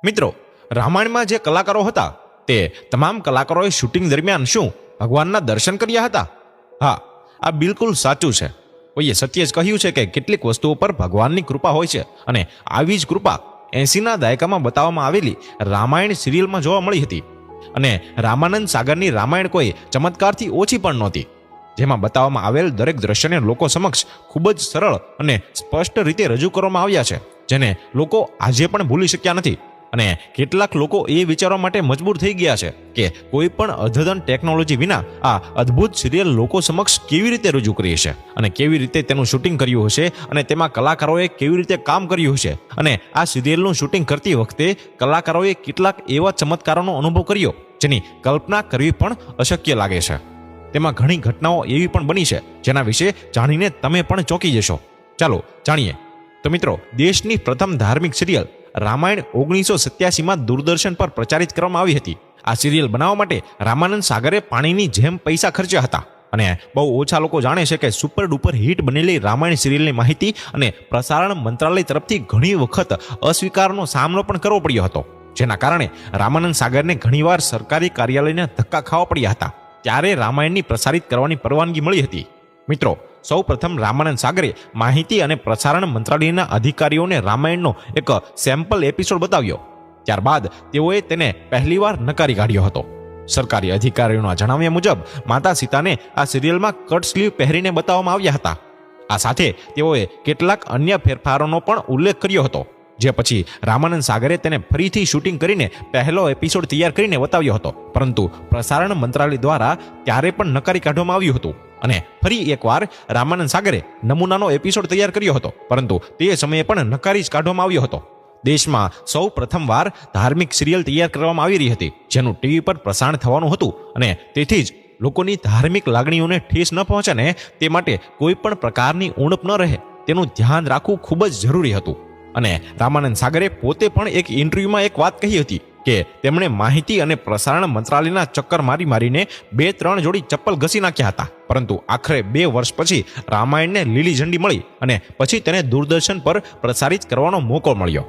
મિત્રો, રામાયણમાં જે કલાકારો હતા તે તમામ કલાકારોએ શૂટિંગ દરમિયાન શું ભગવાનના દર્શન કર્યા હતા? હા, આ બિલકુલ સાચું છે. કોઈએ સત્ય જ કહ્યું છે કે કેટલીક વસ્તુઓ પર ભગવાનની કૃપા હોય છે અને આવી જ કૃપા 80ના દાયકામાં બતાવવામાં આવેલી રામાયણ સિરિયલમાં જોવા મળી હતી. અને રામાનંદ સાગરની રામાયણ કોઈ ચમત્કારથી ઓછી પણ નહોતી. જેમાં બતાવવામાં આવેલ દરેક દ્રશ્યને લોકો સમક્ષ ખૂબ જ સરળ અને સ્પષ્ટ રીતે રજૂ કરવામાં આવ્યા છે, જેને લોકો આજે પણ ભૂલી શક્યા નથી. અને કેટલાક લોકો એ વિચારવા માટે મજબૂર થઈ ગયા છે કે કોઈ પણ અદ્યતન ટેકનોલોજી વિના આ અદ્ભુત સિરિયલ લોકો સમક્ષ કેવી રીતે રજૂ કરી હશે અને કેવી રીતે તેનું શૂટિંગ કર્યું હશે અને તેમાં કલાકારોએ કેવી રીતે કામ કર્યું હશે અને આ સિરિયલનું શૂટિંગ કરતી વખતે કલાકારોએ કેટલાક એવા ચમત્કારોનો અનુભવ કર્યો જેની કલ્પના કરવી પણ અશક્ય લાગે છે. તેમાં ઘણી ઘટનાઓ એવી પણ બની છે જેના વિશે જાણીને તમે પણ ચોંકી જશો. ચાલો જાણીએ. તો મિત્રો, દેશની પ્રથમ ધાર્મિક સિરિયલ રામાયણ 1987માં દૂરદર્શન પર પ્રચારિત કરવામાં આવી હતી. આ સિરિયલ બનાવવા માટે રામાનંદ સાગરે પાણીની જેમ પૈસા ખર્ચ્યા હતા. અને બહુ ઓછા લોકો જાણે છે કે સુપર ડુપર હિટ બનેલી રામાયણ સિરિયલની માહિતી અને પ્રસારણ મંત્રાલય તરફથી ઘણી વખત અસ્વીકારનો સામનો પણ કરવો પડ્યો હતો, જેના કારણે રામાનંદ સાગરને ઘણીવાર સરકારી કાર્યાલયના ધક્કા ખાવા પડ્યા હતા. ત્યારે રામાયણની પ્રસારિત કરવાની પરવાનગી મળી હતી. મિત્રો, સૌ પ્રથમ રામાનંદ સાગરે માહિતી અને પ્રસારણ મંત્રાલયના અધિકારીઓને રામાયણનો એક સેમ્પલ એપિસોડ બતાવ્યો. ત્યારબાદ તેઓએ તેને પહેલીવાર નકારી કાઢ્યો હતો. સરકારી અધિકારીઓના જણાવ્યા મુજબ માતા સીતાને આ સિરિયલમાં કટ સ્લીવ પહેરીને બતાવવામાં આવ્યા હતા. આ સાથે તેઓએ કેટલાક અન્ય ફેરફારોનો પણ ઉલ્લેખ કર્યો હતો, જે પછી રામાનંદ સાગરે તેને ફરીથી શૂટિંગ કરીને પહેલો એપિસોડ તૈયાર કરીને બતાવ્યો હતો. પરંતુ પ્રસારણ મંત્રાલય દ્વારા ત્યારે પણ નકારી કાઢવામાં આવ્યું હતું. અને ફરી એકવાર રામાનંદ સાગરે નમૂનાનો એપિસોડ તૈયાર કર્યો હતો, પરંતુ તે સમયે પણ નકારી જ કાઢવામાં આવ્યો હતો. દેશમાં સૌ પ્રથમવાર ધાર્મિક સિરિયલ તૈયાર કરવામાં આવી રહી હતી, જેનું ટીવી પર પ્રસારણ થવાનું હતું. અને તેથી જ લોકોની ધાર્મિક લાગણીઓને ઠેસ ન પહોંચે ને તે માટે કોઈ પણ પ્રકારની ઉણપ ન રહે તેનું ધ્યાન રાખવું ખૂબ જ જરૂરી હતું. અને રામાનંદ સાગરે પોતે પણ એક ઇન્ટરવ્યુમાં એક વાત કહી હતી કે તેમણે માહિતી અને પ્રસારણ મંત્રાલયના ચક્કર મારીને 2-3 જોડી ચપ્પલ ઘસી નાખ્યા હતા, પરંતુ આખરે 2 વર્ષ પછી રામાયણને લીલી ઝંડી મળી અને પછી તેને દૂરદર્શન પર પ્રસારિત કરવાનો મોકો મળ્યો.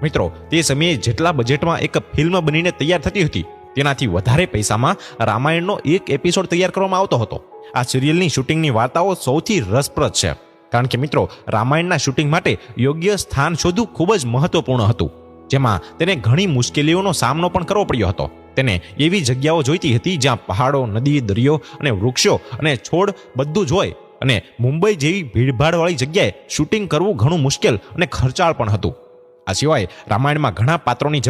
મિત્રો, તે સમયે જેટલા બજેટમાં એક ફિલ્મ બનીને તૈયાર થતી હતી તેનાથી વધારે પૈસામાં રામાયણનો એક એપિસોડ તૈયાર કરવામાં આવતો હતો. આ સિરિયલની શૂટિંગની વાર્તાઓ સૌથી રસપ્રદ છે, કારણ કે મિત્રો, રામાયણના શૂટિંગ માટે યોગ્ય સ્થાન શોધવું ખૂબ જ મહત્વપૂર્ણ હતું, જેમાં તેને ઘણી મુશ્કેલીઓનો સામનો પણ કરવો પડ્યો હતો. તેને એવી જગ્યાઓ જોઈતી હતી જ્યાં પહાડો, નદી, દરિયો અને વૃક્ષો અને છોડ બધું જ હોય. અને મુંબઈ જેવી ભીડભાડવાળી જગ્યાએ શૂટિંગ કરવું ઘણું મુશ્કેલ અને ખર્ચાળ પણ હતું. આ સિવાય રામાયણમાં ઘણા પાત્રોની